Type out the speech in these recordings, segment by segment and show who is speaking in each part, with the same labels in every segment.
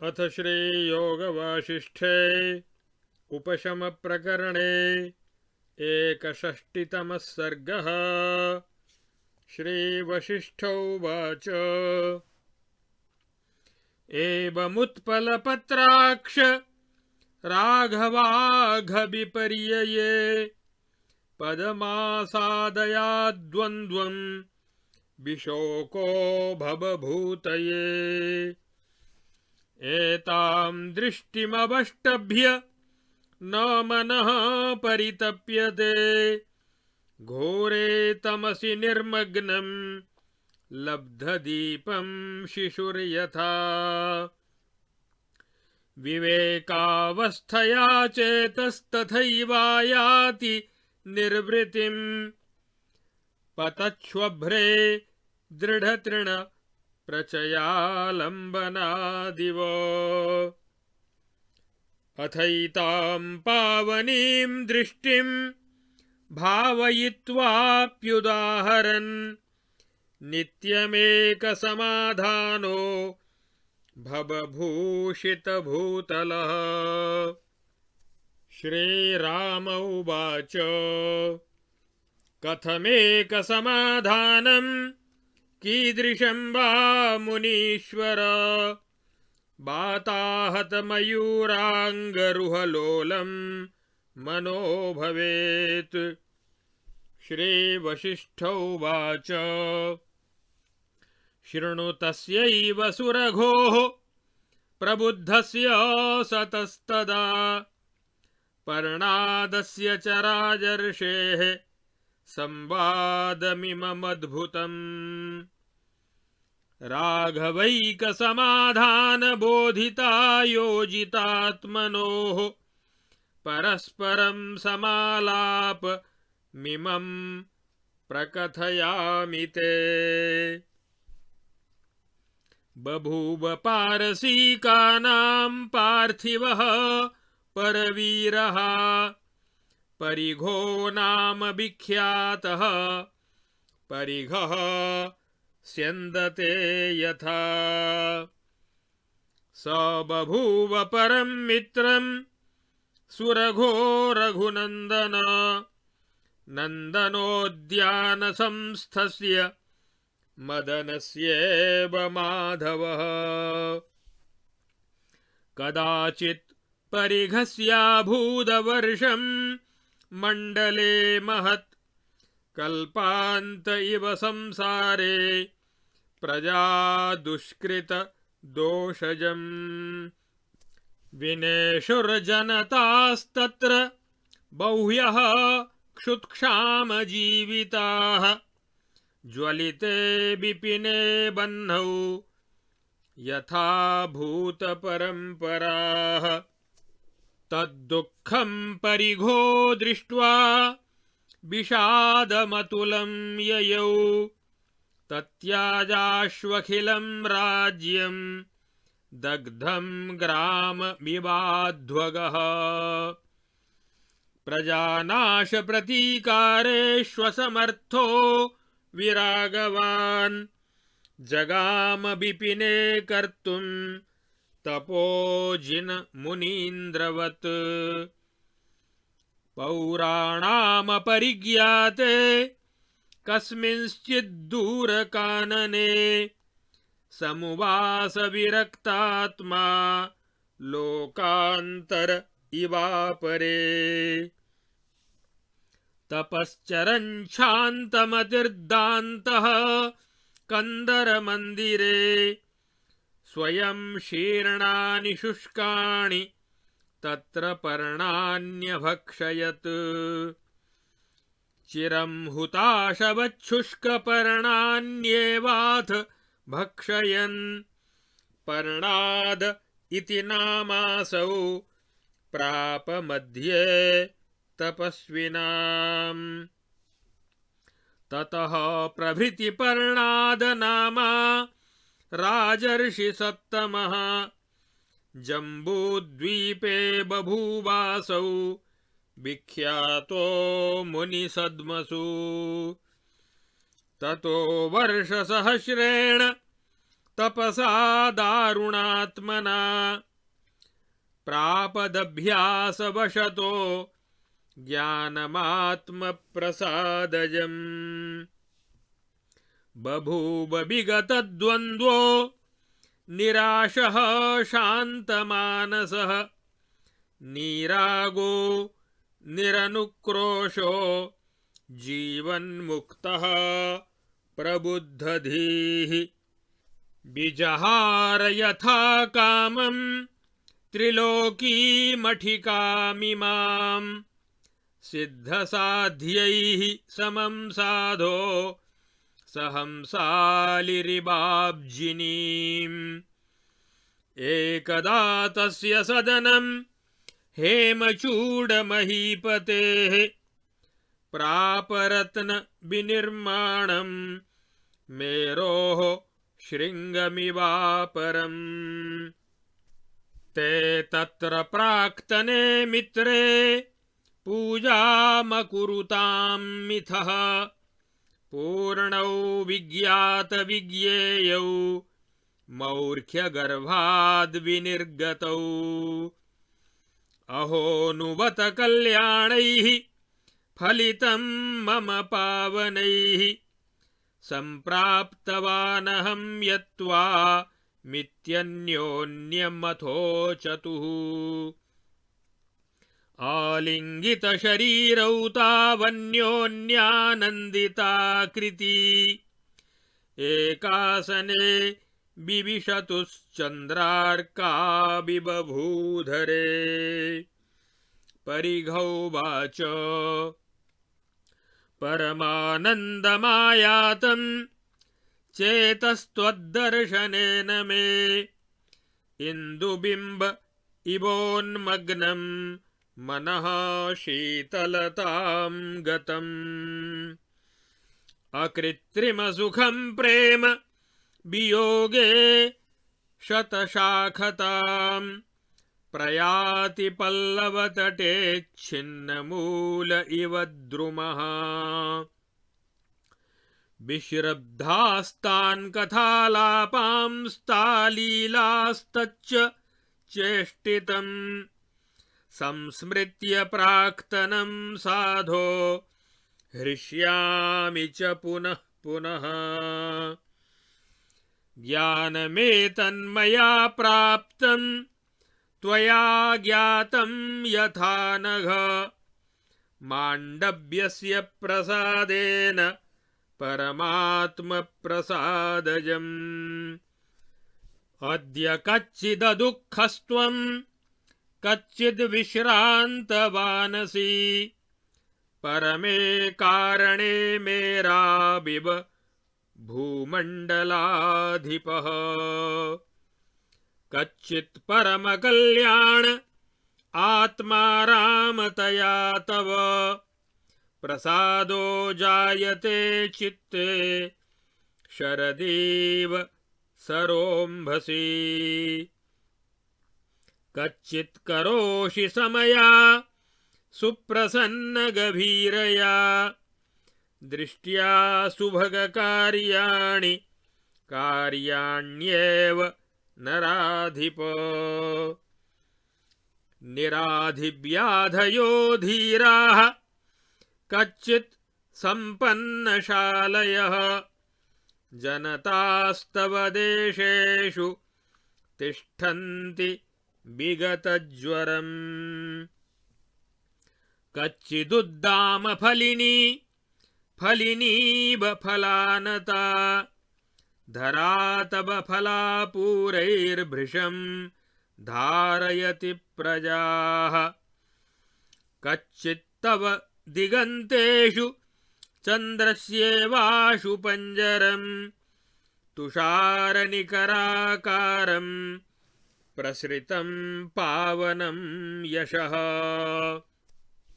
Speaker 1: अथ श्रीयोगवासिष्ठे उपशमप्रकरणे 61तमः सर्गः। श्रीवसिष्ठ उवाच एवमुत्पलपत्राक्ष राघवाघविपर्यये पदमासादयाद्वन्द्वं विशोको भवभूतये। एतां दृष्टिमवष्टभ्य न मनः परितप्यते घोरे तमसि निर्मग्नं लब्धदीपं शिशुर्यथा। विवेकावस्थया चेतस्तथैवायाति निर्वृतिं पतच्छ्वभ्रे दृढतृण प्रचयालम्बनादिव। अथैतां पावनीं दृष्टिं भावयित्वाप्युदाहरन् नित्यमेकसमाधानो भवभूषितभूतलः। श्रीराम उवाच कथमेकसमाधानं कीदृशं वा मुनीश्वर वाताहतमयूराङ्गरुहलोलं मनो भवेत्। श्रीवसिष्ठ उवाच शृणु तस्यैव सुरघोः प्रबुद्धस्य सतस्तदा पर्णादस्य च राजर्षेः संवादमिममद्भुतम्। राघवैकसमाधानबोधिता योजितात्मनोः परस्परं समालापमिमं प्रकथयामि ते। बभूव पारसीकानां पार्थिवः परवीरः परिघो नाम विख्यातः परिघः स्यन्दते यथा। स बभूव परं मित्रं सुरघो रघुनन्दन नन्दनोद्यानसंस्थस्य मदनस्येव माधवः। कदाचित् परिघस्याभूदवर्षं मण्डले महत् कल्पान्त इव संसारे प्रजा दुष्कृत दोषजम्। विनेशुर्जनतास्तत्र बह्व्यः क्षुत्क्षामजीविताः ज्वलिते विपिने बह्नौ यथा भूतपरम्पराः। तद्दुःखं परिघो दृष्ट्वा विषादमतुलं ययौ तत्याजाश्वखिलं राज्यं दग्धं ग्राममिवाध्वगः। प्रजानाशप्रतीकारेष्वसमर्थो विरागवान् जगाम विपिने कर्तुं तपोजिन मुनीन्द्रवत्। पौराणामपरिज्ञाते कस्मिंश्चिद्दूरकानने समुवास विरक्तात्मा लोकान्तर इवापरे। तपश्चरन् शान्तमतिर्दान्तः कन्दरमन्दिरे स्वयं शीर्णानि शुष्काणि तत्र पर्णान्यभक्षयत्। चिरं हुताशवच्छुष्कपर्णान्येवाथ भक्षयन् पर्णाद इति नामासौ प्राप मध्ये तपस्विनाम्। ततः प्रभृति पर्णाद नामा राजर्षि सत्तमः जम्बूद्वीपे बभूवासौ विख्यातो मुनिसद्मसु। ततो वर्षसहस्रेण तपसा दारुणात्मना प्रापदभ्यासवशतो ज्ञानमात्मप्रसादजम् बभूव विगतद्वन्द्वो निराशः शान्तमानसः निरागो निरनुक्रोशो जीवन्मुक्तः प्रबुद्धधीः विजहार यथा कामं त्रिलोकीमठिकामिमां सिद्धसाध्यैः समं साधो सहंसालिरिबाब्जिनीम् एकदा तस्य सदनं हेमचूडमहीपतेः प्रापरत्न विनिर्माणं मेरोः शृङ्गमिवापरम् ते तत्र प्राक्तने मित्रे पूजामकुरुतां मिथः पूर्णौ विज्ञातविज्ञेयौ मौर्ख्यगर्भाद्विनिर्गतौ अहोऽनुवत कल्याणैः फलितं मम पावनैः सम्प्राप्तवानहं यत्त्वा मित्यन्योन्यमथोचतुः आलिङ्गितशरीरौ तावन्योन्यानन्दिताकृती एकासने बिविशतुश्चन्द्रार्काबिबभूधरे परिघौवाच परमानन्दमायातं चेतस्त्वद्दर्शनेन मे इन्दुबिम्ब इवोन्मग्नं मनः शीतलतां गतम् अकृत्रिमसुखं प्रेम वियोगे शतशाखतां प्रयाति पल्लवतटे छिन्नमूल इव द्रुमः विश्रब्धास्तान् कथालापांस्तालीलास्तच्च चेष्टितम् संस्मृत्य प्राक्तनं साधो हृष्यामि च पुनः पुनः ज्ञानमेतन्मया प्राप्तं त्वया ज्ञातं यथा नघ माण्डव्यस्य प्रसादेन परमात्मप्रसादजम् अद्य कच्चिददुःखस्त्वं कच्चिद्विश्रान्तवानसि परमे कारणे मेराबिब भूमण्डलाधिपः कच्चित् परमकल्याण आत्मा रामतया तव प्रसादो जायते चित्ते शरदीव सरोम्भसि कच्चित् करोषि समया सुप्रसन्नगभीरया दृष्ट्या सुभगकार्याणि कार्याण्येव नराधिप निराधिव्याधयो धीराः कच्चित् सम्पन्नशालयः जनतास्तव देशेषु तिष्ठन्ति विगतज्वरम् कच्चिदुद्दामफलिनी फलिनीव फलानता धरातव फलापूरैर्भृशं धारयति प्रजाः कच्चित्तव दिगन्तेषु चन्द्रस्येवाशु पञ्जरं तुषारनिकराकारं प्रसृतं पावनं यशः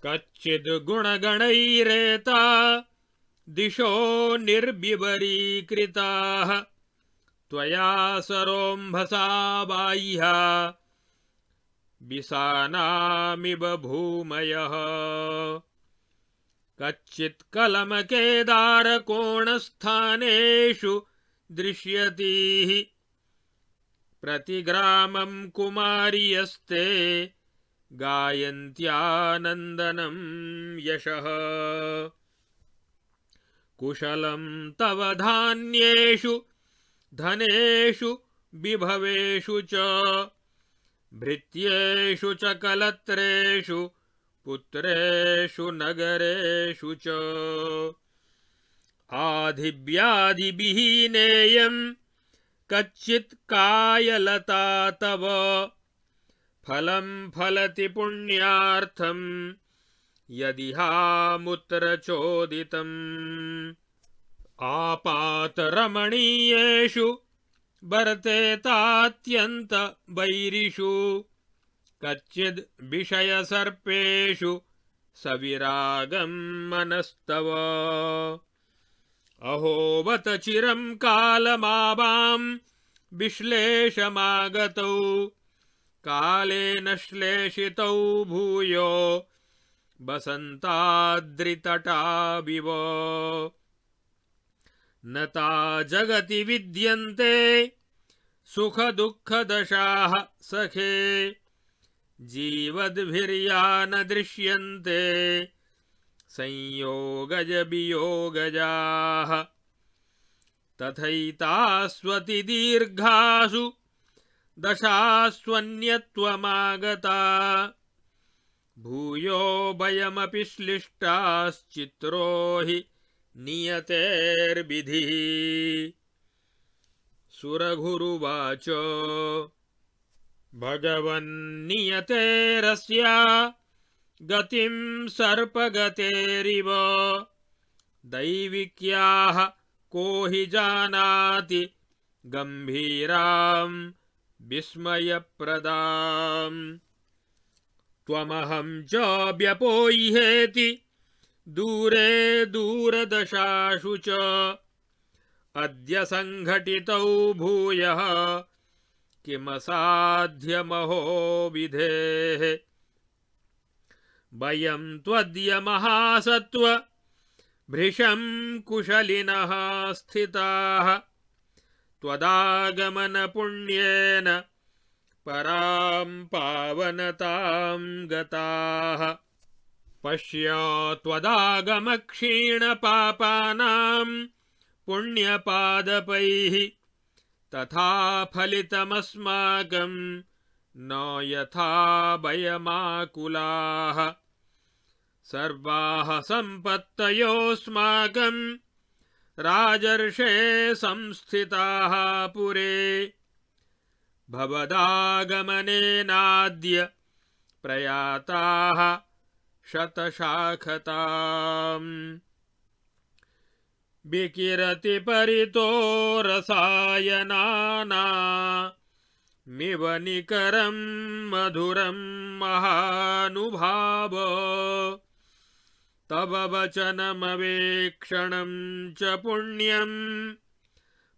Speaker 1: कच्चिद्गुणगणैरेता दिशो निर्बिबरीकृताः त्वया सरोम्भसा बाह्या विसानामिव भूमयः कच्चित् कलमकेदारकोणस्थानेषु दृश्यतीः प्रतिग्रामं कुमार्यस्ते गायन्त्यानन्दनं यशः। कुशलं तव धान्येषु धनेषु विभवेषु च भृत्येषु च कलत्रेषु पुत्रेषु नगरेषु च। आधिव्याधिविहीनेयं कच्चित् कायलता तव फलं फलति पुण्यार्थं यदिहामुत्रचोदितम्। आपातरमणीयेषु वर्तेतात्यन्त वैरिषु कच्चिद् विषयसर्पेषु सविरागं मनस्तव। अहोबत चिरं कालमावां विश्लेषमागतौ कालेन श्लेषितौ भूयो बसन्ताद्रितटाविव। न ता जगति विद्यन्ते सुखदुःखदशाः सखे जीवद्भिर्या न दृश्यन्ते संयोगज वियोगजाः। तथैतास्वति दीर्घासु दशास्वन्यत्वमागता भूयो वयमपि श्लिष्टाश्चित्रो हि नियतेर्विधिः। सुरगुरुवाच भगवन्नियतेरस्या गतिं सर्पगतेरिव दैविक्याः को हि जानाति गम्भीरां विस्मयप्रदाम्। त्वमहं च व्यपोह्येति दूरे दूरदशासु च अद्य संघटितौ भूयः किमसाध्यमहो विधेः। वयं त्वद्य महासत्त्व भृशं कुशलिनः स्थिताः त्वदागमन पुण्येन परां पावनतां गताः। पश्य त्वदागम क्षीणपापानां पुण्यपादपैः तथा फलितमस्माकं न यथा वयमाकुलाः। सर्वाः सम्पत्तयोऽस्माकं राजर्षे संस्थिताः पुरे भवदागमनेनाद्य प्रयाताः शतशाखताम्। विकिरति परितो रसायनानामिव निकरं मधुरं महानुभाव। तव वचनमवेक्षणं च पुण्यं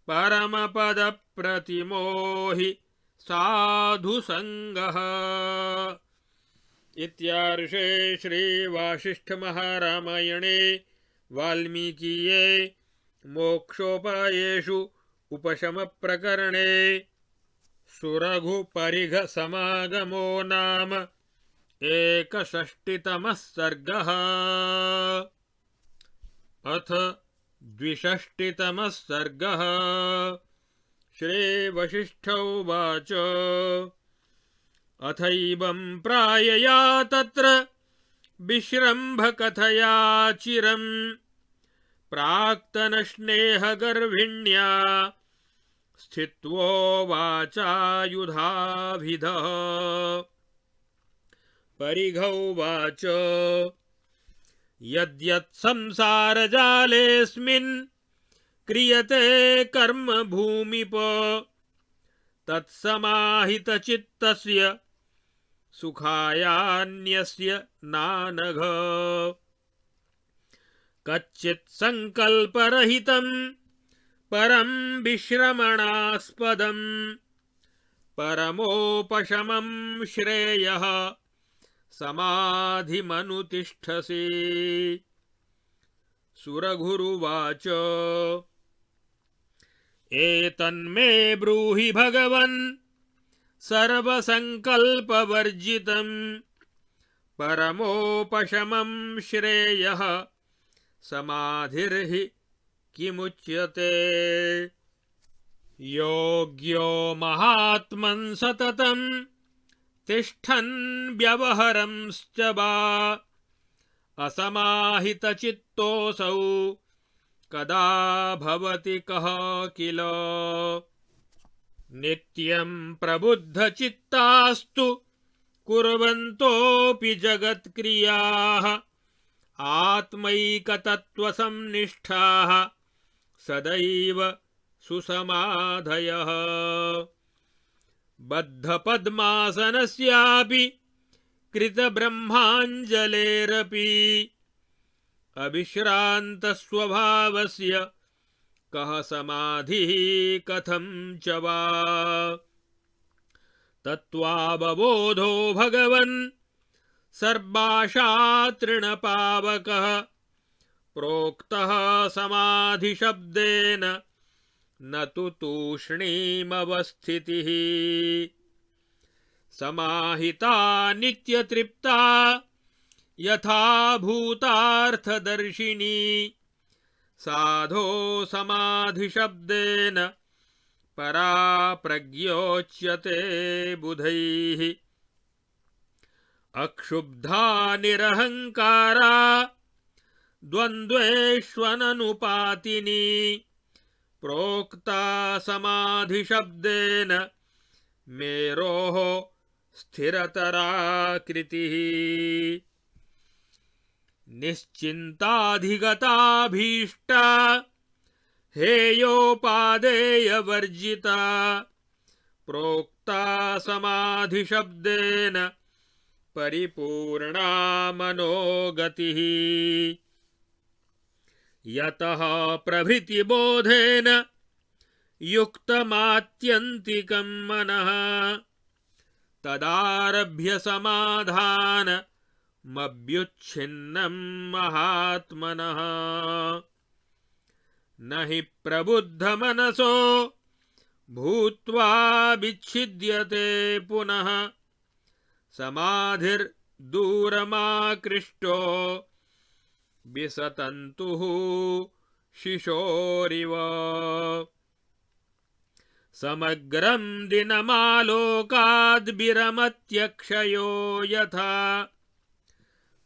Speaker 1: परमपदप्रतिमो हि साधुसङ्गः। इत्यार्षे श्रीवासिष्ठमहारामायणे वाल्मीकीये मोक्षोपायेषु उपशमप्रकरणे सुरघुपरिघसमागमो नाम 61तमः सर्गः। अथ 62तमः सर्गः। श्रीवसिष्ठ उवाच अथैवं प्रायया तत्र विश्रम्भकथया चिरं प्राक्तनस्नेहगर्भिण्या स्थित्वोवाचायुधाभिधः। परिघौवाच यद्यत् संसारजालेऽस्मिन् क्रियते कर्म भूमिप तत्समाहितचित्तस्य सुखायान्यस्य नानघ। कच्चित् संकल्परहितं परं विश्रमणास्पदं परमोपशमं श्रेयः समाधिमनुतिष्ठसि। सुरगुरुवाच एतन्मे ब्रूहि भगवन् सर्वसंकल्पवर्जितं परमोपशमं श्रेयः समाधिर्हि किमुच्यते। योग्यो महात्मन् सततं तिष्ठन् व्यवहरंश्च वा असमाहितचित्तोऽसौ कदा भवति कः किल। नित्यं प्रबुद्धचित्तास्तु कुर्वन्तोऽपि जगत्क्रियाः आत्मैकतत्त्वसंनिष्ठाः सदैव सुसमाधयः। बद्धपद्मासनस्यापि कृतब्रह्माञ्जलेरपि अविश्रान्तस्वभावस्य कः समाधिः कथं च वा। तत्त्वावबोधो भगवन् सर्वाशातृणपावकः प्रोक्तः समाधिशब्देन न तु तूष्णीमवस्थितिः। समाहिता नित्यतृप्ता यथा भूतार्थदर्शिनी साधो समाधिशब्देन परा प्रज्ञोच्यते बुधैः। अक्षुब्धा निरहङ्कारा द्वन्द्वेष्वननुपातिनी प्रोक्ता समाधिशब्देन मेरोः स्थिरतराकृतिः। निश्चिन्ताधिगताभीष्टा हेयोपादेयवर्जिता प्रोक्ता समाधिशब्देन परिपूर्णा मनोगतिः। यतः प्रभृतिबोधेन युक्तमात्यन्तिकं मनः तदारभ्य समाधानमभ्युच्छिन्नं महात्मनः। न हि प्रबुद्धमनसो भूत्वा विच्छिद्यते पुनः समाधिर्दूरमाकृष्टो विसतन्तुः शिशोरिव। समग्रं दिनमालोकाद्विरमत्यक्षयो यथा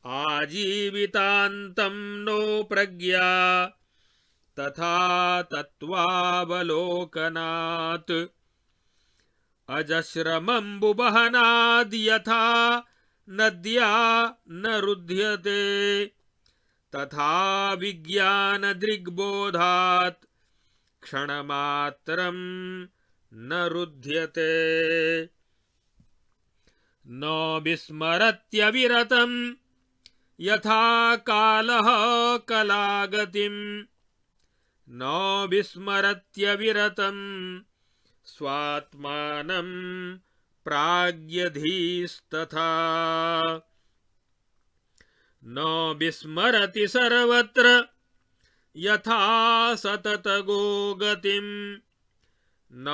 Speaker 1: आजीवितान्तं नो प्रज्ञा तथा तत्त्वावलोकनात्। अजस्रमम्बुवहनाद् यथा नद्या न रुध्यते तथा विज्ञानदृग्बोधात् क्षणमात्रं न रुध्यते। न विस्मरत्यविरतं यथा कालः कलागतिं न विस्मरत्यविरतं स्वात्मानं प्राज्ञधीस्तथा। न विस्मरति सर्वत्र यथा सततगो गतिं न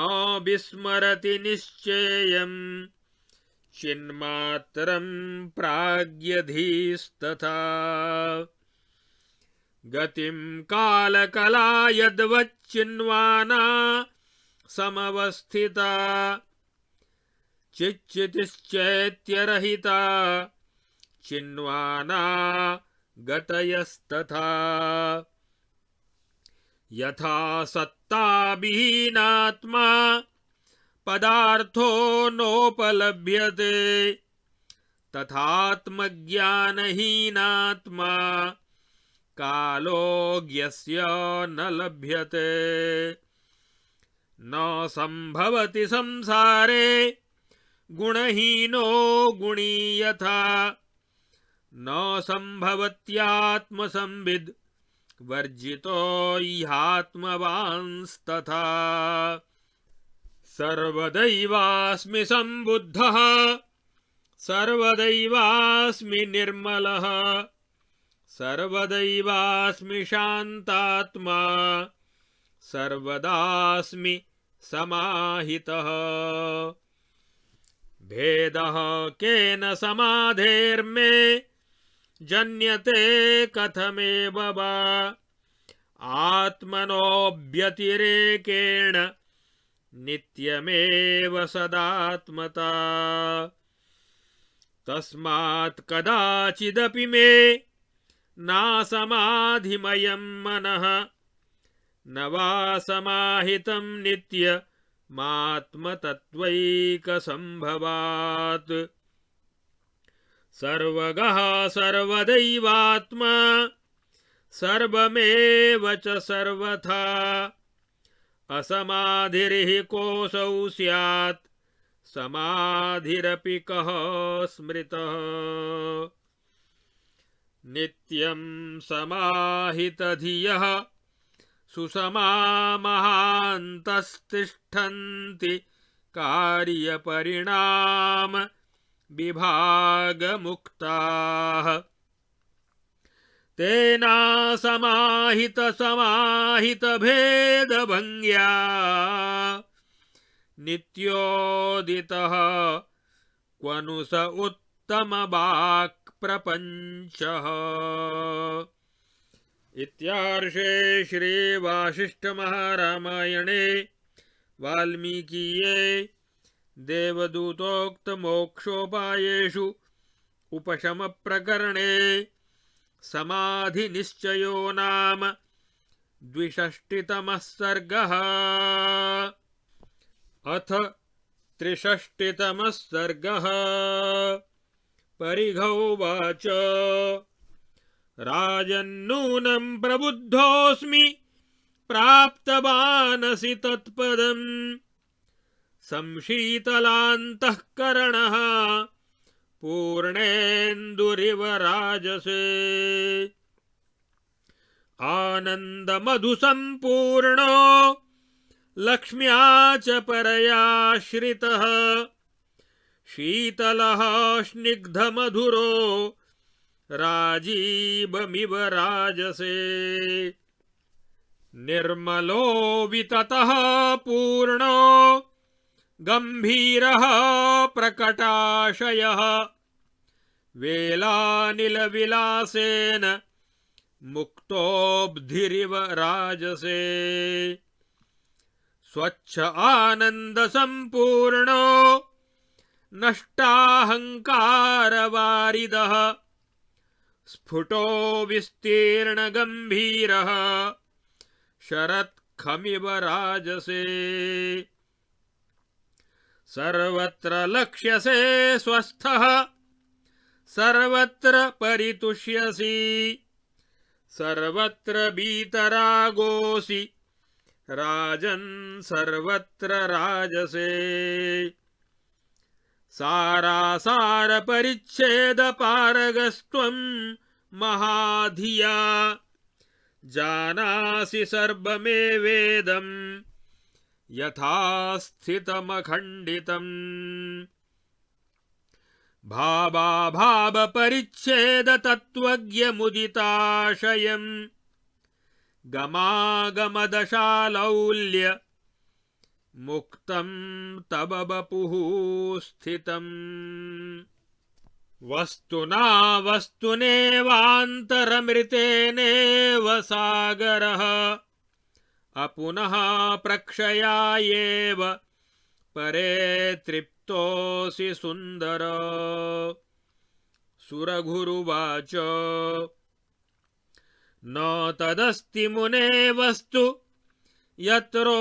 Speaker 1: विस्मरति निश्चेयं चिन्मात्रं प्राज्ञधीस्तथा। गतिं कालकला यद्वच्चिन्वाना समवस्थिता चिच्चितिश्चैत्यरहिता चिन्वाना गतयस्तथा। यथा सत्ताविहीनात्मा पदार्थो नोपलभ्यते तथात्मज्ञानहीनात्मा कालोऽज्ञस्य न लभ्यते। न संभवति संसारे गुणहीनो गुणी यथा न संभवत्यात्मसंविद् वर्जितो ह्यात्मवांस्तथा। सर्वदैवास्मि सम्बुद्धः सर्वदैवास्मि निर्मलः सर्वदैवास्मि शान्तात्मा सर्वदास्मि समाहितः। भेदः केन समाधेर्मे जन्यते कथमेव वा आत्मनोऽव्यतिरेकेण नित्यमेव सदात्मता तस्मात् कदाचिदपि मे नासमाधिमयं मनः न वा समाहितं नित्यमात्मतत्त्वैकसम्भवात् सर्वगः सर्वदैवात्मा सर्वमेव च सर्वथा असमाधिर्हि कोऽसौ स्यात् समाधिरपि कः स्मृतः नित्यं समाहितधियः सुसमामहान्तस्तिष्ठन्ति कार्यपरिणाम विभागमुक्ताः तेना समाहित भेदभंग्या नित्योदितः क्वनु स उत्तमवाक् प्रपंचः। इत्यार्षे श्री वासिष्ठ महारामायणे वाल्मीकीये देवदूतोक्त मोक्षोपायेषु उपशम प्रकरणे समाधि निश्चयो नाम 62तमः सर्गः। अथ 63तमः सर्गः। परिघौवाच राजन्नूनं प्रबुद्धोऽस्मि प्राप्तवानसि तत्पदम् संशीतलान्तःकरणः पूर्णेन्दुरिव राजसे आनन्दमधुसम्पूर्णो लक्ष्म्या च परयाश्रितः शीतलः स्निग्धमधुरो राजीवमिव राजसे निर्मलो विततः पूर्णो गंभीरः प्रकटाशयः वेलानिलविलासेन मुक्तोऽब्धिरिव राजसे स्वच्छ आनन्दसम्पूर्णो नष्टाहङ्कारवारिदः स्फुटो विस्तीर्णगम्भीरः शरत्खमिव राजसे सर्वत्र लक्ष्यसे स्वस्थः सर्वत्र परितुष्यसि सर्वत्र बीतरागोऽसि राजन् सर्वत्र राजसे सारासारपरिच्छेदपारगस्त्वं महाधिया जानासि सर्वमेवेदं यथा स्थितमखण्डितम् भावाभावपरिच्छेदतत्त्वज्ञमुदिताशयम् गमागमदशालौल्य मुक्तं तव वपुः स्थितम् वस्तुना वस्तुनेवान्तरमृतेनेव सागरः अपुनः प्रक्षयायेव परे तृप्तोऽसि सुन्दर। सुरघुरुवाच न तदस्ति मुने वस्तु यत्रोपादेयतास्ति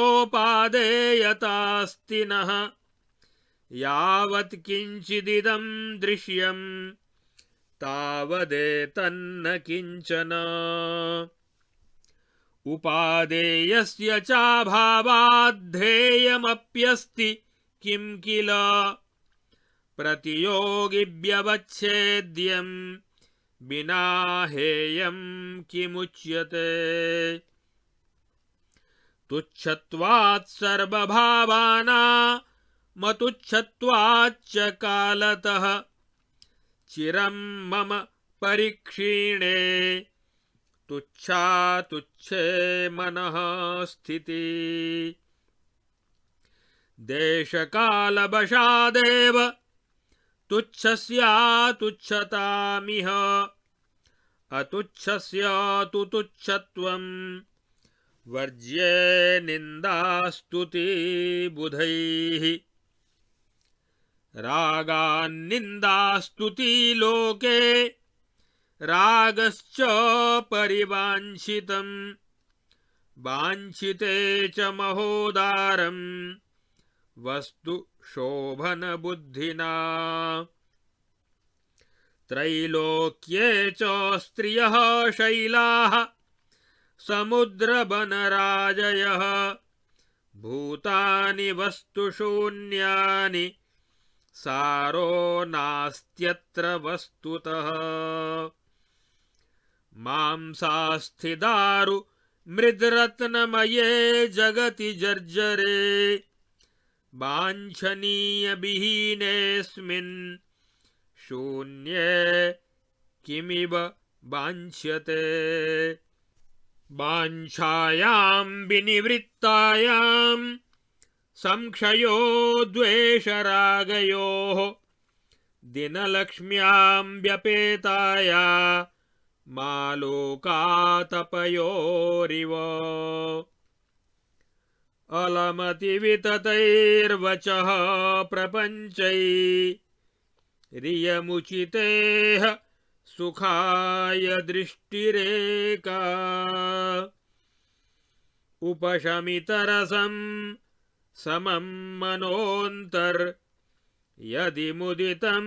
Speaker 1: नः यावत् किञ्चिदिदं दृश्यं तावदेतन्न किञ्चन उपादेयस्य चाभावाद्धेयमप्यस्ति किं किल प्रतियोगिव्यवच्छेद्यं विना हेयं किमुच्यते तुच्छत्वात् सर्वभावानामतुच्छत्वाच्च कालतः चिरं मम परिक्षीणे तुच्छा तुच्छे मनः स्थिति देशकालवशादेव तुच्छस्या तुच्छतामिह अतुच्छस्य तु तुच्छत्वम् वर्ज्ये निन्दास्तुति बुधैः रागान्निन्दास्तुति लोके रागश्च परिवाञ्छितम् वाञ्छिते च महोदारम् वस्तु शोभनबुद्धिना त्रैलोक्ये च स्त्रियः शैलाः समुद्रवनराजयः भूतानि वस्तुशून्यानि सारो नास्त्यत्र वस्तुतः मांसास्थिदारु मृद्रत्नमये जगति जर्जरे वाञ्छनीयविहीनेऽस्मिन् शून्ये किमिव वाञ्छ्यते वाञ्छायां विनिवृत्तायां संक्षयो द्वेषरागयोः दिनलक्ष्म्यां व्यपेताया मालोकातपयोरिव अलमतिविततैर्वचः प्रपञ्चैरियमुचितेह सुखाय दृष्टिरेका उपशमितरसं समं मनोऽन्तर् यदि मुदितं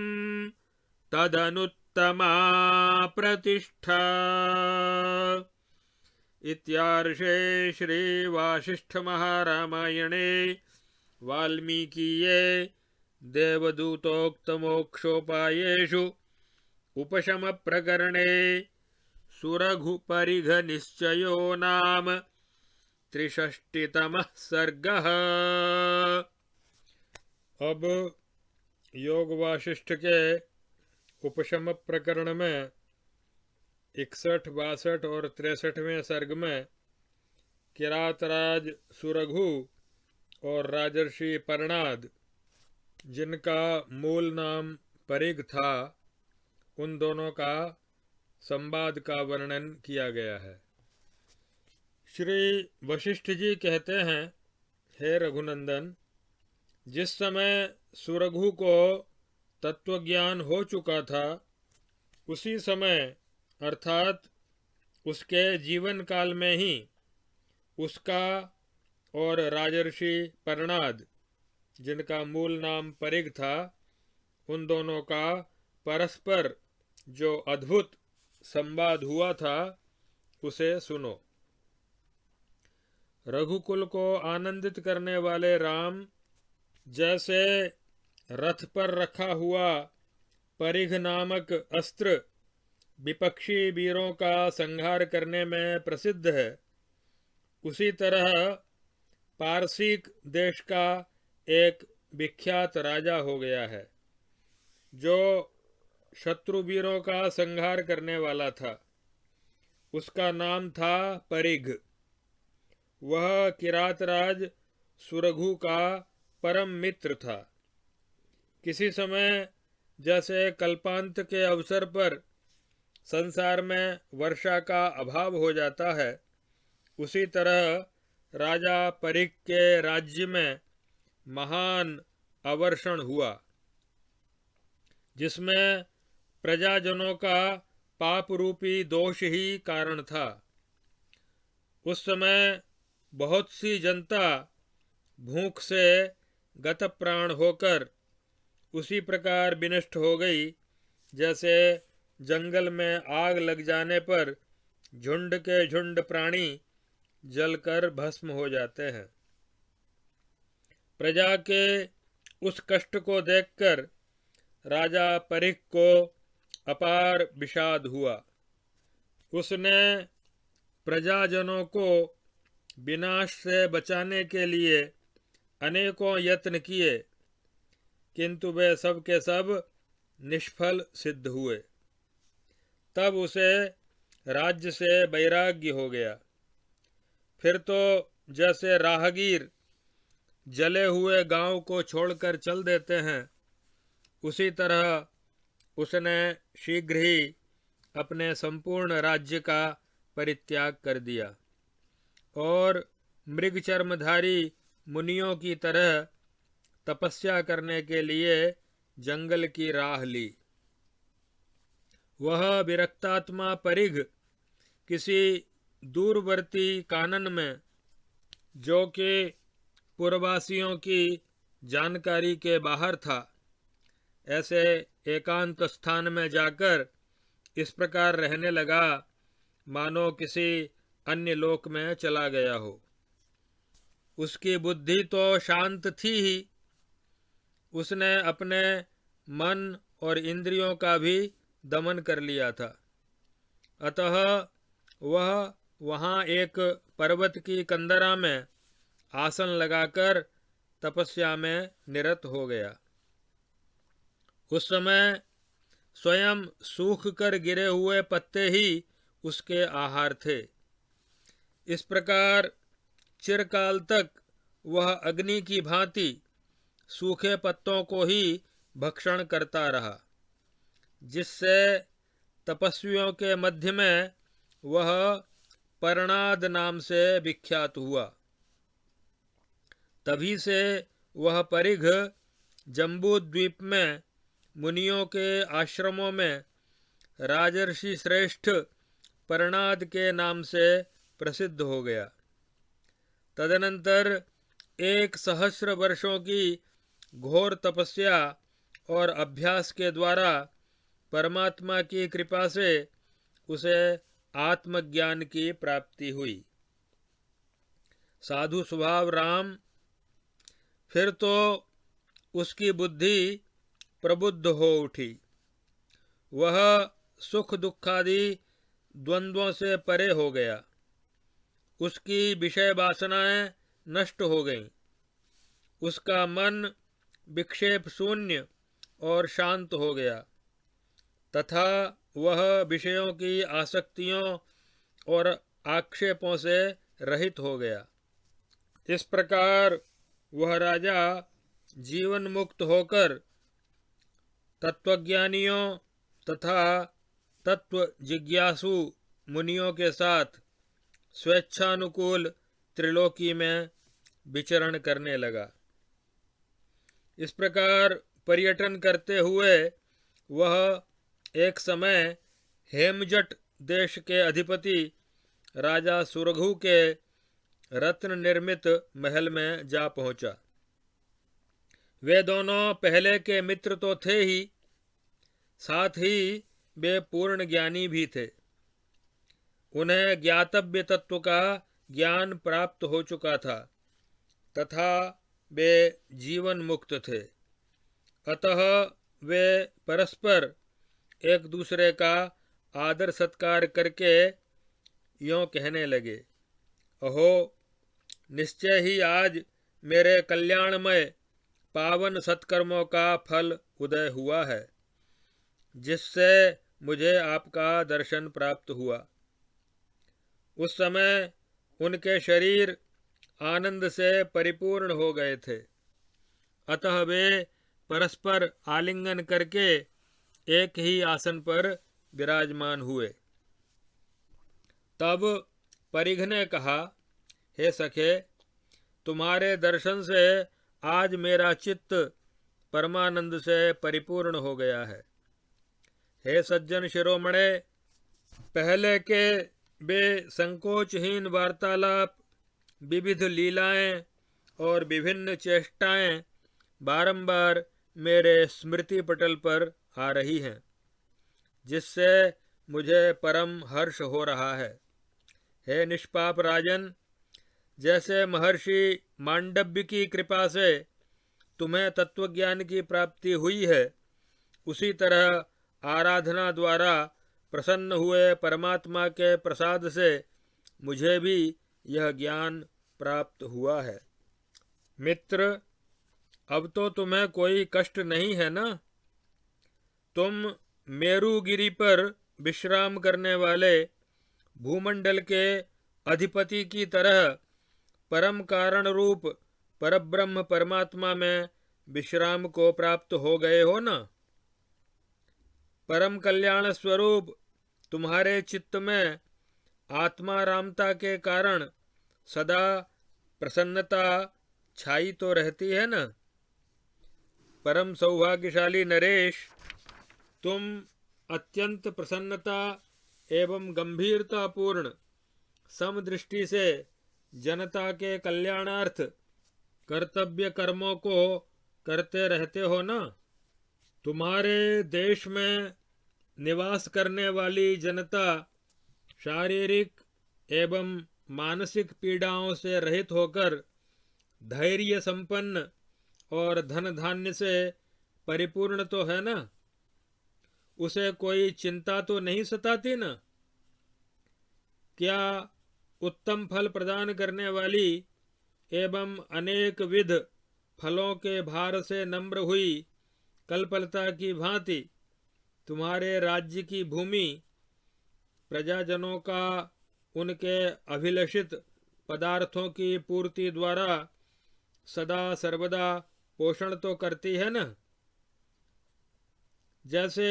Speaker 1: तदनुत्तमा प्रतिष्ठा। इत्यार्षे श्री वासिष्ठ महारामायणे वाल्मीकीये देवदूतोक्तमोक्षोपायेषु उपशम प्रकरणे सुरघुपरिघ निश्चयो नाम 63तमः सर्गः। अब योग वासिष्ठ के उपशम प्रकरण में 61, 62 और 63वें सर्ग में किरातराज सुरघु और राजर्षि परणाद, जिनका मूल नाम परिघ था, उन दोनों का संवाद का वर्णन किया गया है। श्री वशिष्ठ जी कहते हैं, हे रघुनंदन, जिस समय सुरघु को तत्वज्ञान हो चुका था, उसी समय अर्थात उसके जीवन काल में ही उसका और राजर्षि परणाद, जिनका मूल नाम परिघ था, उन दोनों का परस्पर जो अद्भुत संवाद हुआ था, उसे सुनो। रघुकुल को आनंदित करने वाले राम जैसे रथ पर रखा हुआ परिघ नामक अस्त्र विपक्षी वीरों का संहार करने में प्रसिद्ध है, उसी तरह पारसीक देश का एक विख्यात राजा हो गया है, जो शत्रु वीरों का संहार करने वाला था। उसका नाम था परिघ। वह किरातराज सुरघु का परम मित्र था। किसी समय जैसे कल्पांत के अवसर पर संसार में वर्षा का अभाव हो जाता है, उसी तरह राजा परिघ के राज्य में महान अवर्षण हुआ, जिसमें प्रजाजनों का पाप रूपी दोष ही कारण था। उस समय बहुत सी जनता भूख से गतप्राण होकर उसी प्रकार विनष्ट हो गई, जैसे जंगल में आग लग जाने पर झुंड के झुंड प्राणी जलकर भस्म हो जाते हैं। प्रजा के उस कष्ट को देखकर राजा परिघ को अपार विषाद हुआ। उसने प्रजाजनों को विनाश से बचाने के लिए अनेकों यत्न किए, किंतु वे सब के सब निष्फल सिद्ध हुए। तब उसे राज्य से वैराग्य हो गया। फिर तो जैसे राहगीर जले हुए गांव को छोड़कर चल देते हैं, उसी तरह उसने शीघ्र ही अपने संपूर्ण राज्य का परित्याग कर दिया और मृग चर्मधारी मुनियों की तरह तपस्या करने के लिए जंगल की राह ली। वह विरक्तात्मा परिघ किसी दूरवर्ती कानन में, जो कि पूर्ववासियों की जानकारी के बाहर था, ऐसे एकांत स्थान में जाकर इस प्रकार रहने लगा मानो किसी अन्य लोक में चला गया हो। उसकी बुद्धि तो शांत थी ही, उसने अपने मन और इंद्रियों का भी दमन कर लिया था। अतः वह वहाँ एक पर्वत की कंदरा में आसन लगाकर तपस्या में निरत हो गया। उस समय स्वयं सूख कर गिरे हुए पत्ते ही उसके आहार थे। इस प्रकार चिरकाल तक वह अग्नि की भांति सूखे पत्तों को ही भक्षण करता रहा, जिससे तपस्वियों के मध्य में वह पर्णाद नाम से विख्यात हुआ। तभी से वह परिघ जम्बूद्वीप में मुनियों के आश्रमों में राजर्षि श्रेष्ठ पर्णाद के नाम से प्रसिद्ध हो गया। तदनंतर 1,000 वर्षों की घोर तपस्या और अभ्यास के द्वारा परमात्मा की कृपा से उसे आत्मज्ञान की प्राप्ति हुई। साधु स्वभाव राम फिर तो उसकी बुद्धि प्रबुद्ध हो उठी। वह सुख दुखादि द्वंद्वों से परे हो गया। उसकी विषय वासनाएं नष्ट हो गईं। उसका मन विक्षेप शून्य और शांत हो गया तथा वह विषयों की आसक्तियों और आक्षेपों से रहित हो गया। इस प्रकार वह राजा जीवन मुक्त होकर तत्वज्ञानियों तथा तत्व जिज्ञासु मुनियों के साथ स्वेच्छानुकूल त्रिलोकी में विचरण करने लगा। इस प्रकार पर्यटन करते हुए वह एक समय हेमजट देश के अधिपति राजा सुरघु के रत्न निर्मित महल में जा पहुंचा। वे दोनों पहले के मित्र तो थे ही, साथ ही वे पूर्ण ज्ञानी भी थे। उन्हें ज्ञातव्य तत्व का ज्ञान प्राप्त हो चुका था तथा वे जीवन मुक्त थे। अतः वे परस्पर एक दूसरे का आदर सत्कार करके यों कहने लगे, अहो, निश्चय ही आज मेरे कल्याणमय पावन सत्कर्मों का फल उदय हुआ है, जिससे मुझे आपका दर्शन प्राप्त हुआ। उस समय उनके शरीर आनंद से परिपूर्ण हो गए थे। अतः वे परस्पर आलिंगन करके एक ही आसन पर विराजमान हुए। तब परिघ ने कहा, हे सखे, तुम्हारे दर्शन से आज मेरा चित्त परमानंद से परिपूर्ण हो गया है। हे सज्जन शिरोमणे, पहले के वे संकोचहीन वार्तालाप, विविध लीलाएं और विभिन्न चेष्टाएं बारंबार मेरे स्मृति पटल पर आ रही हैं, जिससे मुझे परम हर्ष हो रहा है। हे निष्पाप राजन, जैसे महर्षि मांडव्य की कृपा से तुम्हें तत्वज्ञान की प्राप्ति हुई है, उसी तरह आराधना द्वारा प्रसन्न हुए परमात्मा के प्रसाद से मुझे भी यह ज्ञान प्राप्त हुआ है। मित्र, अब तो तुम्हें कोई कष्ट नहीं है ना? तुम मेरुगिरी पर विश्राम करने वाले भूमंडल के अधिपति की तरह परम कारण रूप परब्रह्म परमात्मा में विश्राम को प्राप्त हो गए हो ना। परम कल्याण स्वरूप तुम्हारे चित्त में आत्मा रामता के कारण सदा प्रसन्नता छाई तो रहती है ना। परम सौभाग्यशाली नरेश, तुम अत्यंत प्रसन्नता एवं गंभीरता पूर्ण समदृष्टि से जनता के कल्याणार्थ कर्तव्य कर्मों को करते रहते हो ना। तुम्हारे देश में निवास करने वाली जनता शारीरिक एवं मानसिक पीड़ाओं से रहित होकर धैर्य संपन्न और धन धान्य से परिपूर्ण तो है ना। उसे कोई चिंता तो नहीं सताती ना। क्या उत्तम फल प्रदान करने वाली एवं अनेक विध फलों के भार से नम्र हुई कल्पलता की भांति तुम्हारे राज्य की भूमि प्रजाजनों का उनके अभिलषित पदार्थों की पूर्ति द्वारा सदा सर्वदा पोषण तो करती है ना। जैसे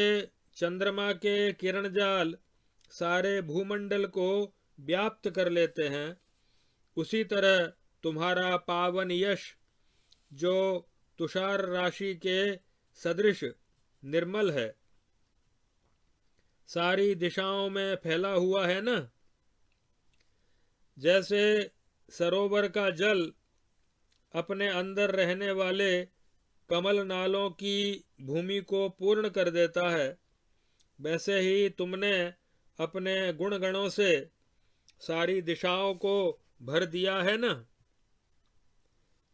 Speaker 1: चंद्रमा के किरण जाल सारे भूमंडल को व्याप्त कर लेते हैं, उसी तरह तुम्हारा पावन यश जो तुषार राशि के सदृश निर्मल है, सारी दिशाओं में फैला हुआ है ना। जैसे सरोवर का जल अपने अंदर रहने वाले कमल नालों की भूमि को पूर्ण कर देता है, वैसे ही तुमने अपने गुणगणों से सारी दिशाओं को भर दिया है ना।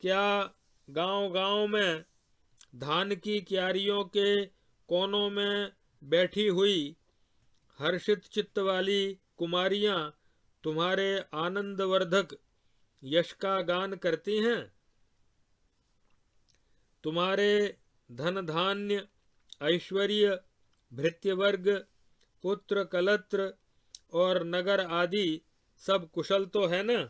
Speaker 1: क्या गांव-गांव में धान की क्यारियों के कोनों में बैठी हुई हर्षित चित्त वाली कुमारियां तुम्हारे आनंदवर्धक यश का गान करती हैं। तुम्हारे धन धान्य ऐश्वर्य भृत्यवर्ग पुत्र कलत्र और नगर आदि सब कुशल तो है ना।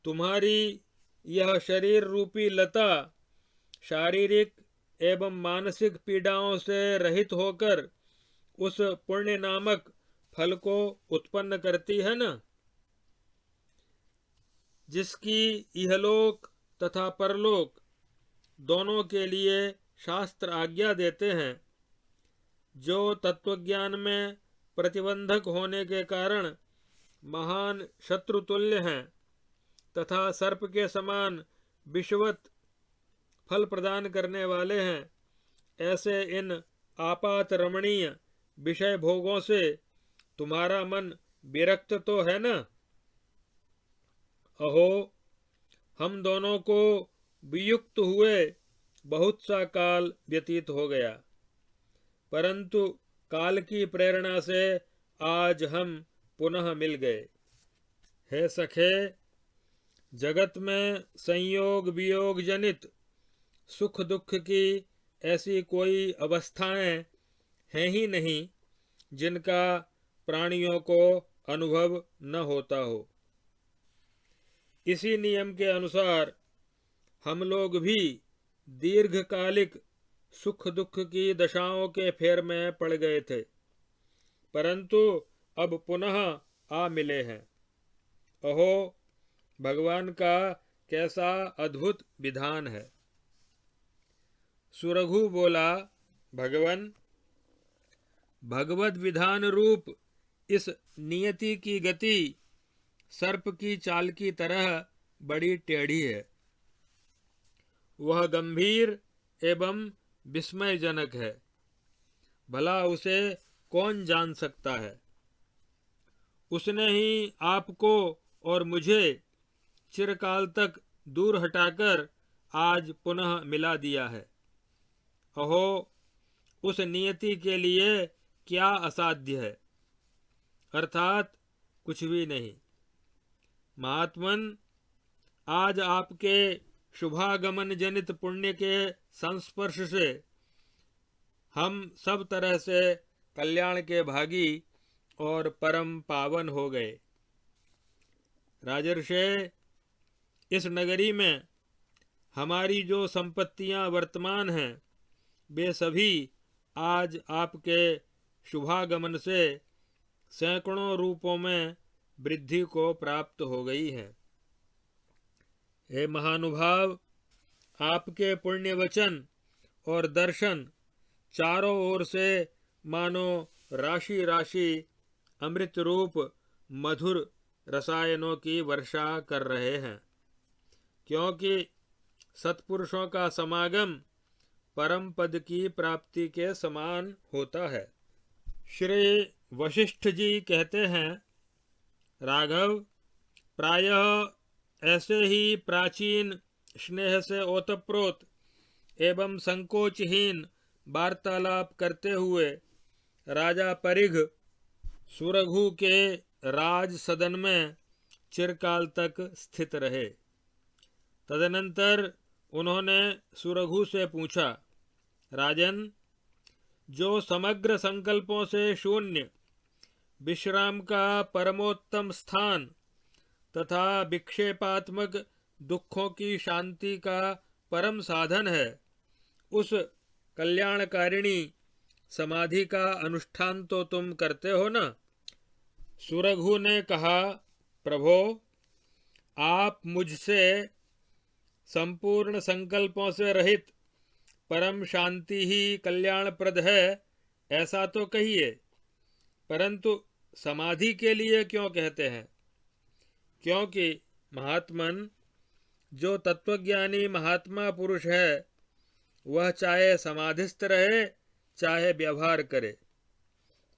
Speaker 1: तुम्हारी यह शरीर रूपी लता शारीरिक एवं मानसिक पीड़ाओं से रहित होकर उस पुण्य नामक फल को उत्पन्न करती है ना, जिसकी इहलोक तथा परलोक दोनों के लिए शास्त्र आज्ञा देते हैं। जो तत्वज्ञान में प्रतिबंधक होने के कारण महान शत्रुतुल्य हैं तथा सर्प के समान विषवत फल प्रदान करने वाले हैं, ऐसे इन आपात रमणीय विषय भोगों से तुम्हारा मन विरक्त तो है ना। अहो, हम दोनों को वियुक्त हुए बहुत सा काल व्यतीत हो गया, परंतु काल की प्रेरणा से आज हम पुनः मिल गए। हे सखे, जगत में संयोग वियोग जनित सुख दुख की ऐसी कोई अवस्थाएं हैं ही नहीं जिनका प्राणियों को अनुभव न होता हो। इसी नियम के अनुसार हम लोग भी दीर्घकालिक सुख दुख की दशाओं के फेर में पड़ गए थे, परंतु अब पुनः आ मिले हैं। अहो, भगवान का कैसा अद्भुत विधान है। सुरघु बोला, भगवन, भगवत विधान रूप इस नियति की गति सर्प की चाल की तरह बड़ी टेढ़ी है। वह गंभीर एवं विस्मयजनक है, भला उसे कौन जान सकता है। उसने ही आपको और मुझे चिरकाल तक दूर हटाकर आज पुनः मिला दिया है। अहो, उस नियति के लिए क्या असाध्य है, अर्थात कुछ भी नहीं। महात्मन, आज आपके शुभागमन जनित पुण्य के संस्पर्श से हम सब तरह से कल्याण के भागी और परम पावन हो गए। राजर्षे, इस नगरी में हमारी जो संपत्तियां वर्तमान हैं वे सभी आज आपके शुभागमन से सैकड़ों रूपों में वृद्धि को प्राप्त हो गई है। हे महानुभाव, आपके पुण्य वचन और दर्शन चारों ओर से मानो राशि राशि अमृत रूप मधुर रसायनों की वर्षा कर रहे हैं, क्योंकि सत्पुरुषों का समागम परम पद की प्राप्ति के समान होता है। श्री वशिष्ठ जी कहते हैं, राघव, प्रायः ऐसे ही प्राचीन स्नेह से ओतप्रोत एवं संकोचहीन वार्तालाप करते हुए राजा परिघ सुरघु के राज सदन में चिरकाल तक स्थित रहे। तदनंतर उन्होंने सुरघु से पूछा, राजन, जो समग्र संकल्पों से शून्य विश्राम का परमोत्तम स्थान तथा विक्षेपात्मक दुखों की शांति का परम साधन है, उस कल्याणकारिणी समाधि का अनुष्ठान तो तुम करते हो ना? सुरघु ने कहा, प्रभो, आप मुझसे संपूर्ण संकल्पों से रहित परम शांति ही कल्याणप्रद है ऐसा तो कहिए, परंतु समाधि के लिए क्यों कहते हैं? क्योंकि महात्मन, जो तत्वज्ञानी महात्मा पुरुष है वह चाहे समाधिस्थ रहे चाहे व्यवहार करे,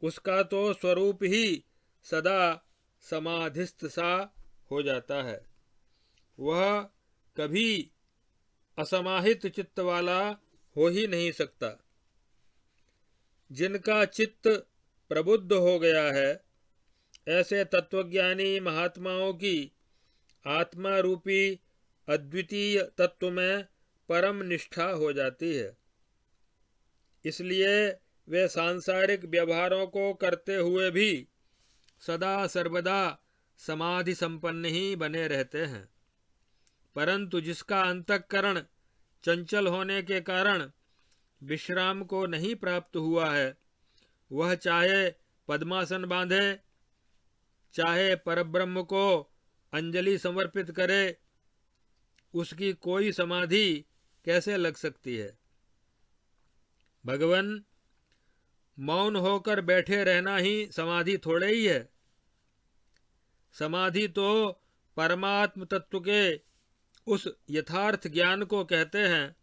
Speaker 1: उसका तो स्वरूप ही सदा समाधिस्थ सा हो जाता है। वह कभी असमाहित चित्त वाला हो ही नहीं सकता। जिनका चित्त प्रबुद्ध हो गया है, ऐसे तत्वज्ञानी महात्माओं की आत्मा रूपी अद्वितीय तत्व में परम निष्ठा हो जाती है। इसलिए वे सांसारिक व्यवहारों को करते हुए भी सदा सर्वदा समाधि संपन्न ही बने रहते हैं। परंतु जिसका अंतःकरण चंचल होने के कारण विश्राम को नहीं प्राप्त हुआ है, वह चाहे पद्मासन बांधे, चाहे परब्रह्म को अंजलि समर्पित करे, उसकी कोई समाधि कैसे लग सकती है? भगवान, मौन होकर बैठे रहना ही समाधि थोड़े ही है। समाधि तो परमात्म तत्व के उस यथार्थ ज्ञान को कहते हैं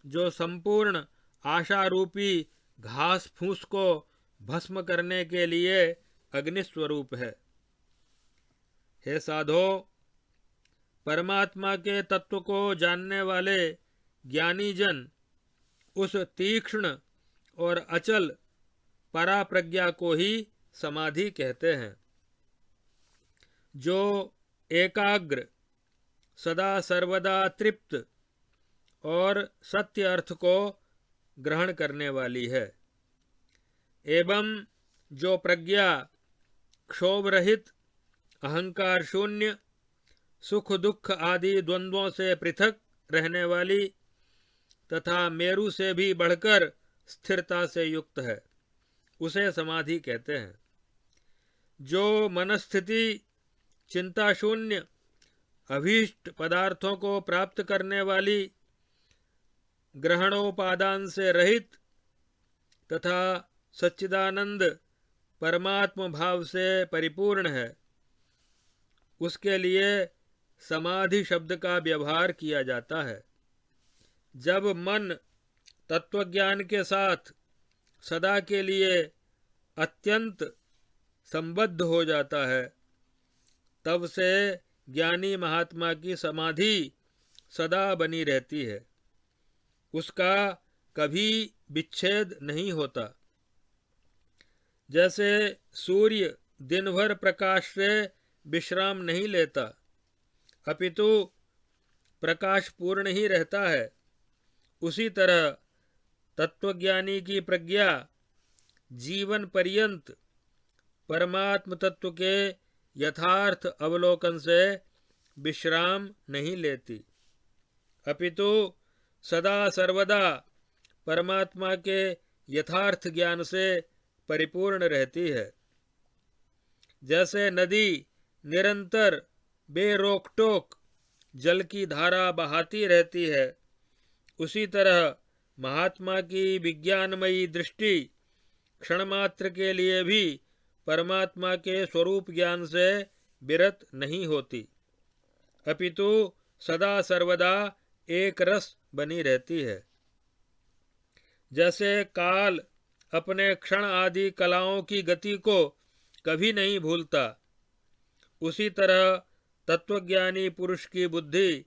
Speaker 1: जो संपूर्ण आशा रूपी घास फूस को भस्म करने के लिए अग्निस्वरूप है। हे साधो, परमात्मा के तत्व को जानने वाले ज्ञानी जन उस तीक्ष्ण और अचल पराप्रज्ञा को ही समाधि कहते हैं, जो एकाग्र, सदा सर्वदा तृप्त और सत्य अर्थ को ग्रहण करने वाली है, एवं जो प्रज्ञा क्षोभ रहित, अहंकार शून्य, सुख दुख आदि द्वंद्वों से पृथक रहने वाली तथा मेरु से भी बढ़कर स्थिरता से युक्त है, उसे समाधि कहते हैं। जो मनस्थिति चिंता शून्य, अभीष्ट पदार्थों को प्राप्त करने वाली, ग्रहणोपादान से रहित तथा सच्चिदानंद परमात्म भाव से परिपूर्ण है, उसके लिए समाधि शब्द का व्यवहार किया जाता है। जब मन तत्वज्ञान के साथ सदा के लिए अत्यंत संबद्ध हो जाता है, तब से ज्ञानी महात्मा की समाधि सदा बनी रहती है, उसका कभी विच्छेद नहीं होता। जैसे सूर्य दिन भर प्रकाश से विश्राम नहीं लेता, अपितु प्रकाश पूर्ण ही रहता है, उसी तरह तत्वज्ञानी की प्रज्ञा जीवन पर्यंत परमात्म तत्व के यथार्थ अवलोकन से विश्राम नहीं लेती। अपितु सदा सर्वदा परमात्मा के यथार्थ ज्ञान से परिपूर्ण रहती है। जैसे नदी निरंतर बेरोक टोक जल की धारा बहाती रहती है, उसी तरह महात्मा की विज्ञानमयी दृष्टि क्षणमात्र के लिए भी परमात्मा के स्वरूप ज्ञान से विरत नहीं होती, अपितु सदा सर्वदा एक रस बनी रहती है। जैसे काल अपने क्षण आदि कलाओं की गति को कभी नहीं भूलता, उसी तरह तत्वज्ञानी पुरुष की बुद्धि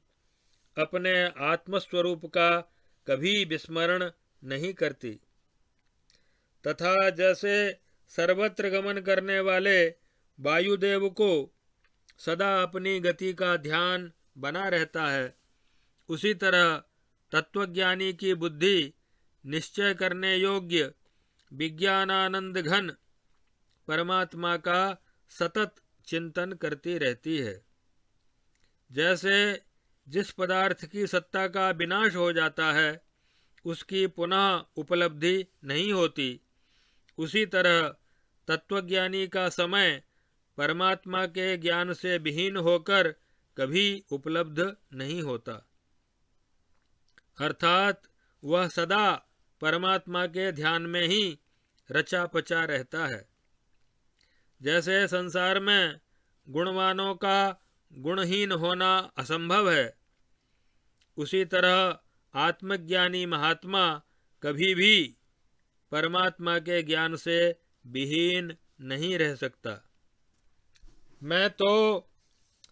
Speaker 1: अपने आत्मस्वरूप का कभी विस्मरण नहीं करती, तथा जैसे सर्वत्र गमन करने वाले वायुदेव को सदा अपनी गति का ध्यान बना रहता है, उसी तरह तत्वज्ञानी की बुद्धि निश्चय करने योग्य विज्ञानानंद घन परमात्मा का सतत चिंतन करती रहती है। जैसे जिस पदार्थ की सत्ता का विनाश हो जाता है उसकी पुनः उपलब्धि नहीं होती, उसी तरह तत्वज्ञानी का समय परमात्मा के ज्ञान से विहीन होकर कभी उपलब्ध नहीं होता, अर्थात वह सदा परमात्मा के ध्यान में ही रचा पचा रहता है। जैसे संसार में गुणवानों का गुणहीन होना असंभव है, उसी तरह आत्मज्ञानी महात्मा कभी भी परमात्मा के ज्ञान से विहीन नहीं रह सकता। मैं तो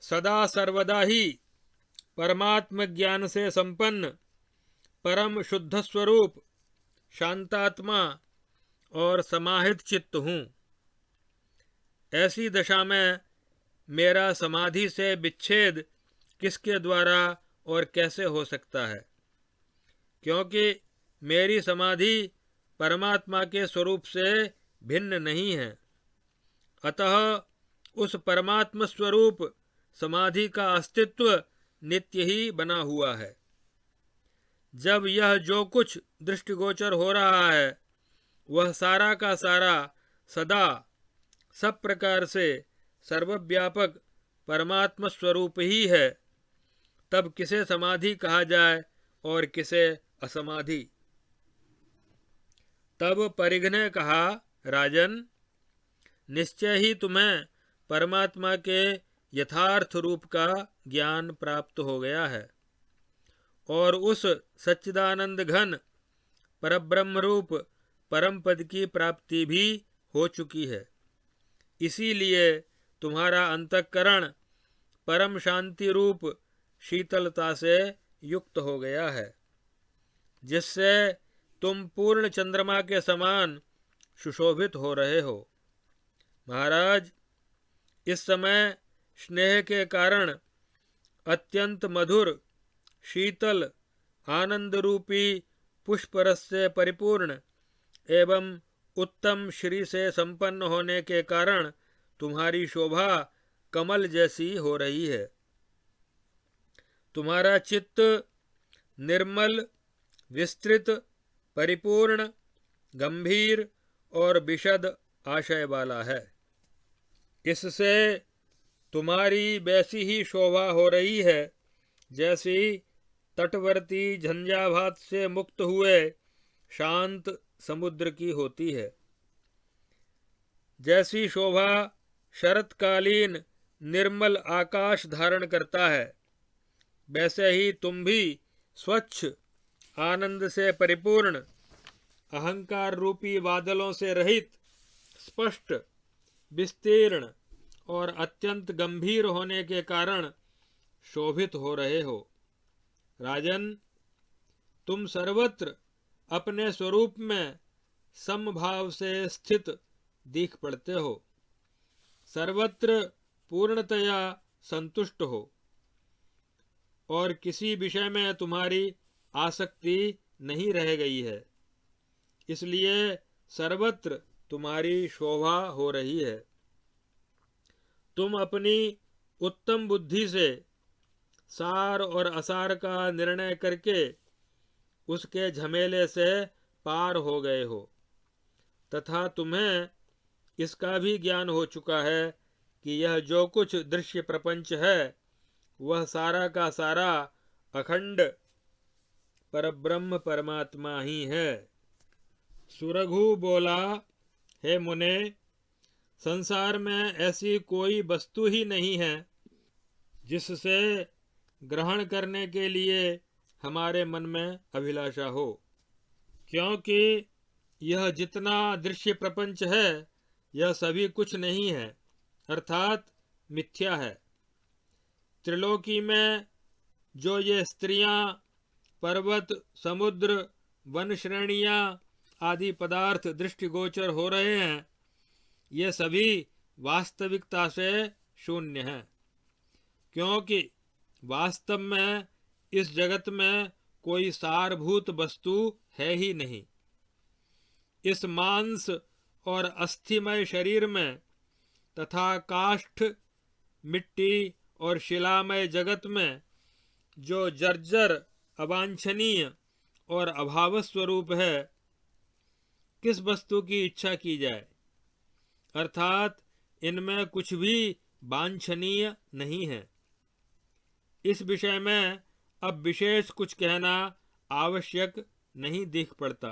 Speaker 1: सदा सर्वदा ही परमात्म ज्ञान से संपन्न परम शुद्ध स्वरूप शांतात्मा और समाहित चित्त हूँ। ऐसी दशा में मेरा समाधि से विच्छेद किसके द्वारा और कैसे हो सकता है, क्योंकि मेरी समाधि परमात्मा के स्वरूप से भिन्न नहीं है। अतः उस परमात्म स्वरूप समाधि का अस्तित्व नित्य ही बना हुआ है। जब यह जो कुछ दृष्टिगोचर हो रहा है वह सारा का सारा सदा सब प्रकार से सर्वव्यापक परमात्म स्वरूप ही है, तब किसे समाधि कहा जाए और किसे असमाधि। तब परिघ ने कहा, राजन, निश्चय ही तुम्हें परमात्मा के यथार्थ रूप का ज्ञान प्राप्त हो गया है और उस सच्चिदानंद घन परब्रह्म रूप परम पद की प्राप्ति भी हो चुकी है। इसीलिए तुम्हारा अंतःकरण परम शांति रूप शीतलता से युक्त हो गया है, जिससे तुम पूर्ण चंद्रमा के समान सुशोभित हो रहे हो। महाराज, इस समय स्नेह के कारण अत्यंत मधुर शीतल आनंद रूपी पुष्परस से परिपूर्ण एवं उत्तम श्री से संपन्न होने के कारण तुम्हारी शोभा कमल जैसी हो रही है। तुम्हारा चित्त निर्मल, विस्तृत, परिपूर्ण, गंभीर और विशद आशय वाला है। इससे तुम्हारी वैसी ही शोभा हो रही है जैसी तटवर्ती झंझावात से मुक्त हुए शांत समुद्र की होती है। जैसी शोभा शरतकालीन निर्मल आकाश धारण करता है, वैसे ही तुम भी स्वच्छ, आनंद से परिपूर्ण, अहंकार रूपी बादलों से रहित, स्पष्ट, विस्तीर्ण और अत्यंत गंभीर होने के कारण शोभित हो रहे हो। राजन, तुम सर्वत्र अपने स्वरूप में समभाव से स्थित दिख पड़ते हो, सर्वत्र पूर्णतया संतुष्ट हो और किसी विषय में तुम्हारी आसक्ति नहीं रह गई है, इसलिए सर्वत्र तुम्हारी शोभा हो रही है। तुम अपनी उत्तम बुद्धि से सार और असार का निर्णय करके उसके झमेले से पार हो गए हो, तथा तुम्हें इसका भी ज्ञान हो चुका है कि यह जो कुछ दृश्य प्रपंच है वह सारा का सारा अखंड परब्रह्म परमात्मा ही है। सुरघु बोला, हे मुने, संसार में ऐसी कोई वस्तु ही नहीं है जिससे ग्रहण करने के लिए हमारे मन में अभिलाषा हो, क्योंकि यह जितना दृश्य प्रपंच है यह सभी कुछ नहीं है, अर्थात मिथ्या है। त्रिलोकी में जो ये स्त्रियां, पर्वत, समुद्र, वन श्रेणियां आदि पदार्थ दृष्टिगोचर हो रहे हैं, ये सभी वास्तविकता से शून्य हैं, क्योंकि वास्तव में इस जगत में कोई सारभूत वस्तु है ही नहीं। इस मांस और अस्थिमय शरीर में तथा काष्ठ, मिट्टी और शिलामय जगत में जो जर्जर, अवांछनीय और अभाव स्वरूप है, किस वस्तु की इच्छा की जाए, अर्थात इनमें कुछ भी वांछनीय नहीं है। इस विषय में अब विशेष कुछ कहना आवश्यक नहीं दिख पड़ता,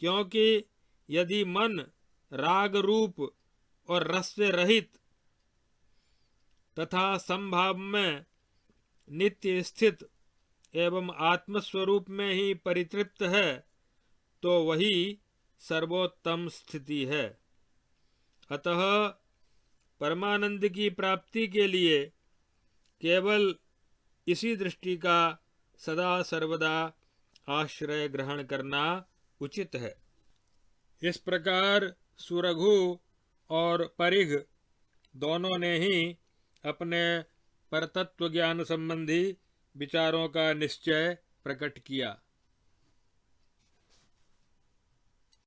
Speaker 1: क्योंकि यदि मन राग रूप और रस से रहित तथा समभाव में नित्य स्थित एवं आत्मस्वरूप में ही परितृप्त है तो वही सर्वोत्तम स्थिति है। अतः परमानंद की प्राप्ति के लिए केवल इसी दृष्टि का सदा सर्वदा आश्रय ग्रहण करना उचित है। इस प्रकार सुरघु और परिघ दोनों ने ही अपने परतत्व ज्ञान संबंधी विचारों का निश्चय प्रकट किया।